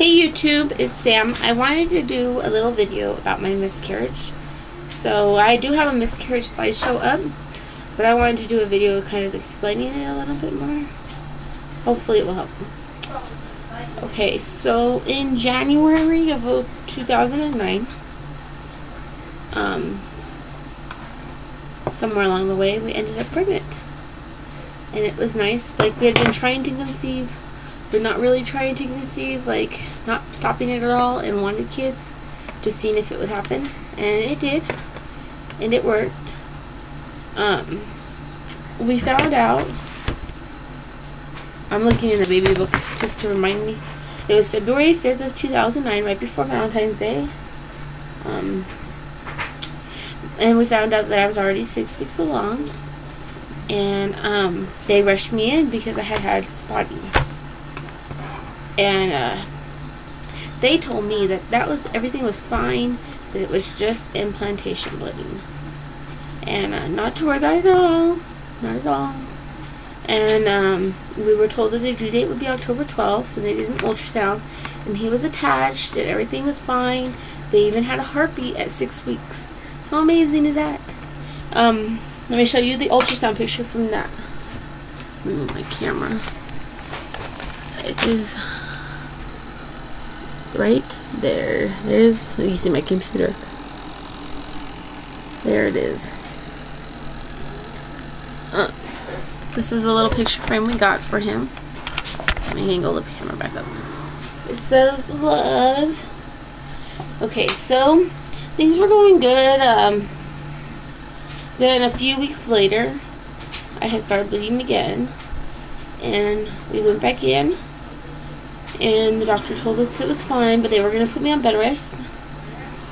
Hey YouTube, it's Sam. I wanted to do a little video about my miscarriage. So I do have a miscarriage slideshow up, but I wanted to do a video kind of explaining it a little bit more. Hopefully it will help. Okay, so in January of 2009, somewhere along the way, we ended up pregnant. And it was nice. Like, we had been trying to conceive, but not really trying to conceive, like not stopping it at all, and wanted kids, just seeing if it would happen. And it did. And it worked. We found out, I'm looking in the baby book just to remind me, it was February 5th of 2009, right before Valentine's Day. And we found out that I was already 6 weeks along. And they rushed me in because I had spotty. And they told me that everything was fine, that it was just implantation bleeding, and not to worry about it at all, not at all. And we were told that the due date would be October 12th, and they did an ultrasound, and he was attached, and everything was fine. They even had a heartbeat at 6 weeks. How amazing is that? Let me show you the ultrasound picture from that. Let me move my camera. It is right there. You see my computer. There it is. This is a little picture frame we got for him. Let me angle the camera back up. It says love. Okay, so things were going good. Then a few weeks later, I had started bleeding again, and we went back in, and the doctor told us it was fine, but they were going to put me on bed rest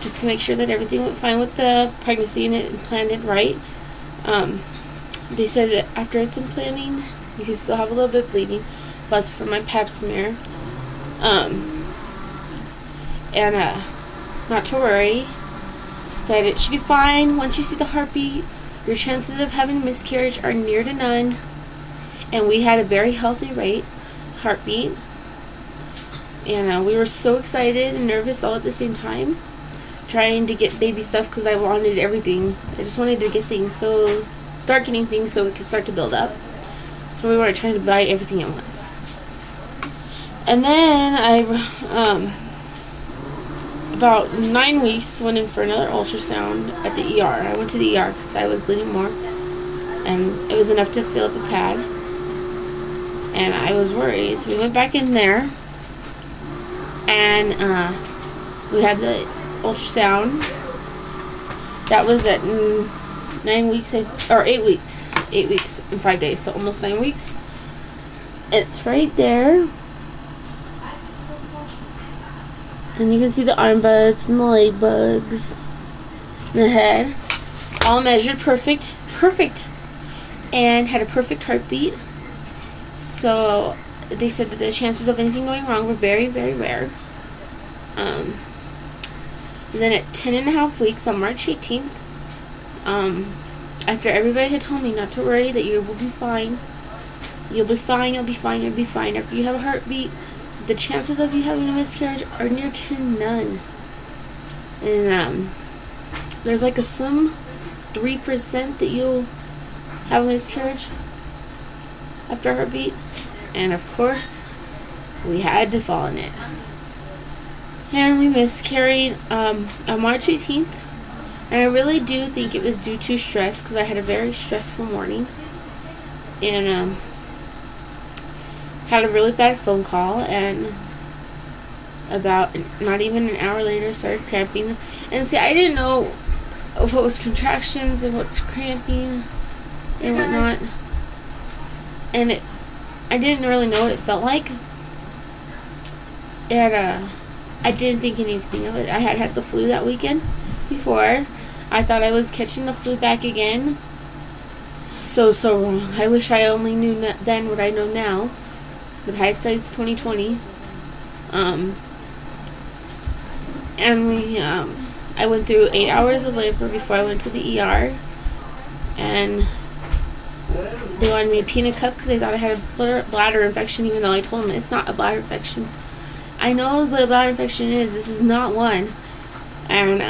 just to make sure that everything went fine with the pregnancy and it implanted right. They said that after it's implanting, you can still have a little bit of bleeding, plus for my pap smear, and not to worry, that it should be fine. Once you see the heartbeat, your chances of having a miscarriage are near to none. And we had a very healthy heartbeat. And we were so excited and nervous all at the same time, trying to get baby stuff because I wanted everything. I just wanted to start getting things so it could start to build up. So we were trying to buy everything at once. And then about 9 weeks, went in for another ultrasound at the ER. I went to the ER because I was bleeding more, and it was enough to fill up a pad, and I was worried. So we went back in there, and we had the ultrasound. That was at 9 weeks, or 8 weeks. 8 weeks and 5 days, so almost 9 weeks. It's right there. And you can see the arm buds and the leg bugs and the head. All measured perfect. And had a perfect heartbeat. So they said that the chances of anything going wrong were very, very rare. And then at 10.5 weeks on March 18th, after everybody had told me not to worry, that you will be fine. You'll be fine, you'll be fine, you'll be fine. After you have a heartbeat, the chances of you having a miscarriage are near to none. And there's like a slim 3% that you'll have a miscarriage after a heartbeat. And of course, we had to fall in it. And we miscarried on March 18th. And I really do think it was due to stress, because I had a very stressful morning. And had a really bad phone call, and about not even an hour later started cramping. And see, I didn't know what was contractions and what's cramping and whatnot, and I didn't really know what it felt like. And I didn't think anything of it. I had the flu that weekend before. I thought I was catching the flu back again. So wrong. I wish I only knew then what I know now. But hindsight's 20/20. And I went through 8 hours of labor before I went to the ER, and they wanted me to pee in a cup because they thought I had a bladder infection, even though I told them it's not a bladder infection. I know what a bladder infection is. This is not one. And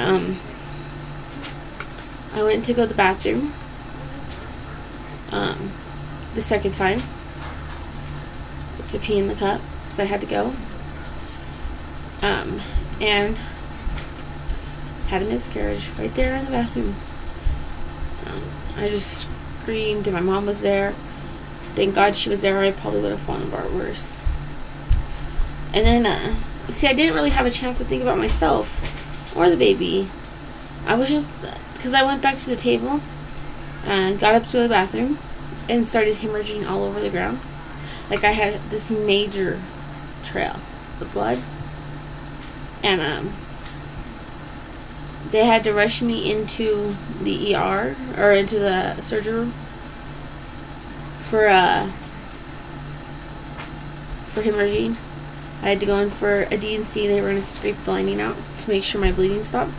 I went to go to the bathroom the second time to pee in the cup because I had to go. And had a miscarriage right there in the bathroom. I just screamed, and my mom was there. Thank God she was there. I probably would have fallen apart worse. And then, see, I didn't really have a chance to think about myself or the baby. I was just, because I went back to the table and got up to the bathroom and started hemorrhaging all over the ground. Like I had this major trail of blood. And, they had to rush me into the ER, or into the surgery room for hemorrhaging. I had to go in for a D&C. They were going to scrape the lining out to make sure my bleeding stopped.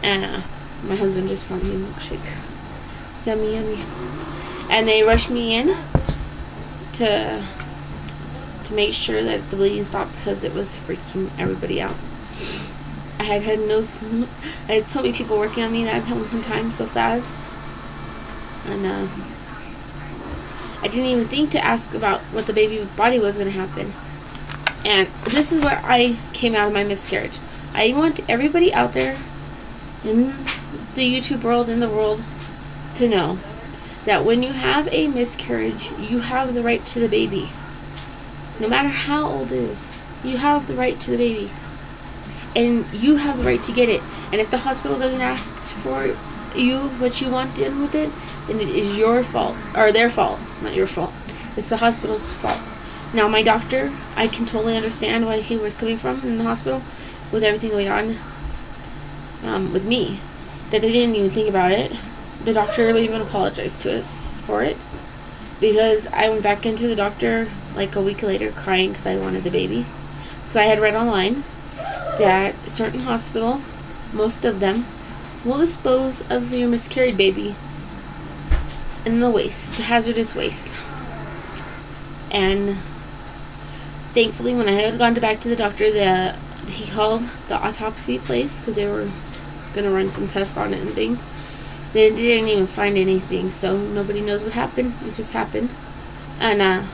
And my husband just brought me a milkshake. Yummy, yummy. And they rushed me in to make sure that the bleeding stopped because it was freaking everybody out. I had so many people working on me that one time so fast. And I didn't even think to ask about what the baby body was going to happen. And this is where I came out of my miscarriage. I want everybody out there in the YouTube world, in the world, to know that when you have a miscarriage, you have the right to the baby. No matter how old it is, you have the right to the baby. And you have the right to get it. And if the hospital doesn't ask for you what you want done with it, then it is your fault. Or their fault. Not your fault. It's the hospital's fault. Now, my doctor, I can totally understand why he was coming from in the hospital with everything going on with me. That they didn't even think about it. The doctor even apologized to us for it. Because I went back into the doctor like a week later crying because I wanted the baby. Because I had read online that certain hospitals, most of them, will dispose of your miscarried baby in the waste, the hazardous waste. And thankfully, when I had gone back to the doctor, he called the autopsy place because they were going to run some tests on it and things. They didn't even find anything, so nobody knows what happened. It just happened. And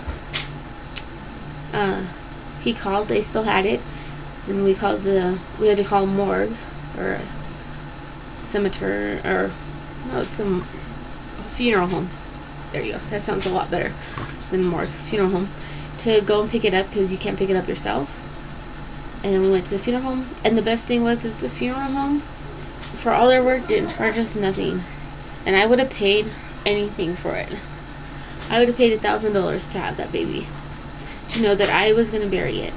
he called, they still had it. And we had to call morgue, or a cemetery, or, no, it's a funeral home. There you go. That sounds a lot better than morgue. Funeral home. To go and pick it up, because you can't pick it up yourself. And then we went to the funeral home. And the best thing was, is the funeral home, for all their work, didn't charge us nothing. And I would have paid anything for it. I would have paid $1,000 to have that baby. To know that I was going to bury it.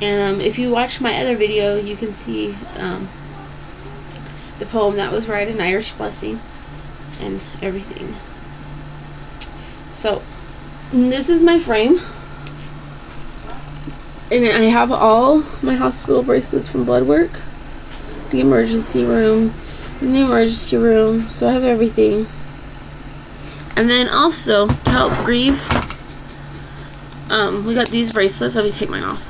And if you watch my other video, you can see the poem that was read, an Irish blessing, and everything. So, this is my frame. And I have all my hospital bracelets from blood work, the emergency room, and the emergency room. So I have everything. And then also, to help grieve, we got these bracelets. Let me take mine off.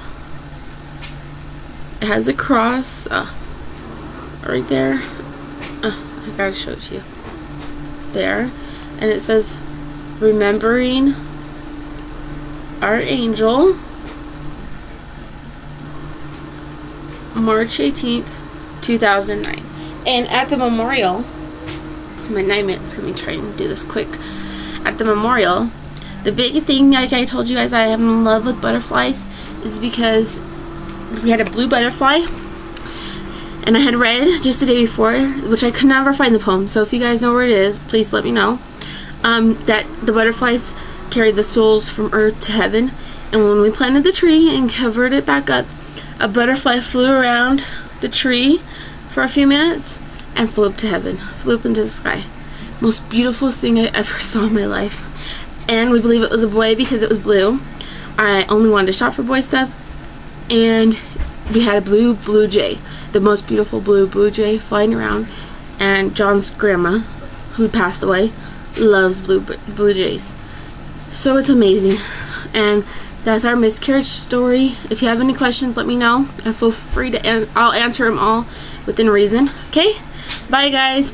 It has a cross right there. I gotta show it to you. There. And it says, remembering our angel, March 18th, 2009. And at the memorial, my 9 minutes, let me try and do this quick. At the memorial, the big thing, like I told you guys, I am in love with butterflies, is because we had a blue butterfly, and I had read just the day before, which I could never find the poem, so if you guys know where it is, please let me know, that the butterflies carried the souls from earth to heaven. And when we planted the tree and covered it back up, a butterfly flew around the tree for a few minutes and flew up to heaven, flew up into the sky. Most beautiful thing I ever saw in my life. And we believe it was a boy because it was blue. I only wanted to shop for boy stuff. And we had a blue jay, the most beautiful blue jay flying around. And John's grandma, who passed away, loves blue jays. So it's amazing. And That's our miscarriage story. If you have any questions, let me know. And feel free to, I'll answer them all within reason. Okay? Bye, guys.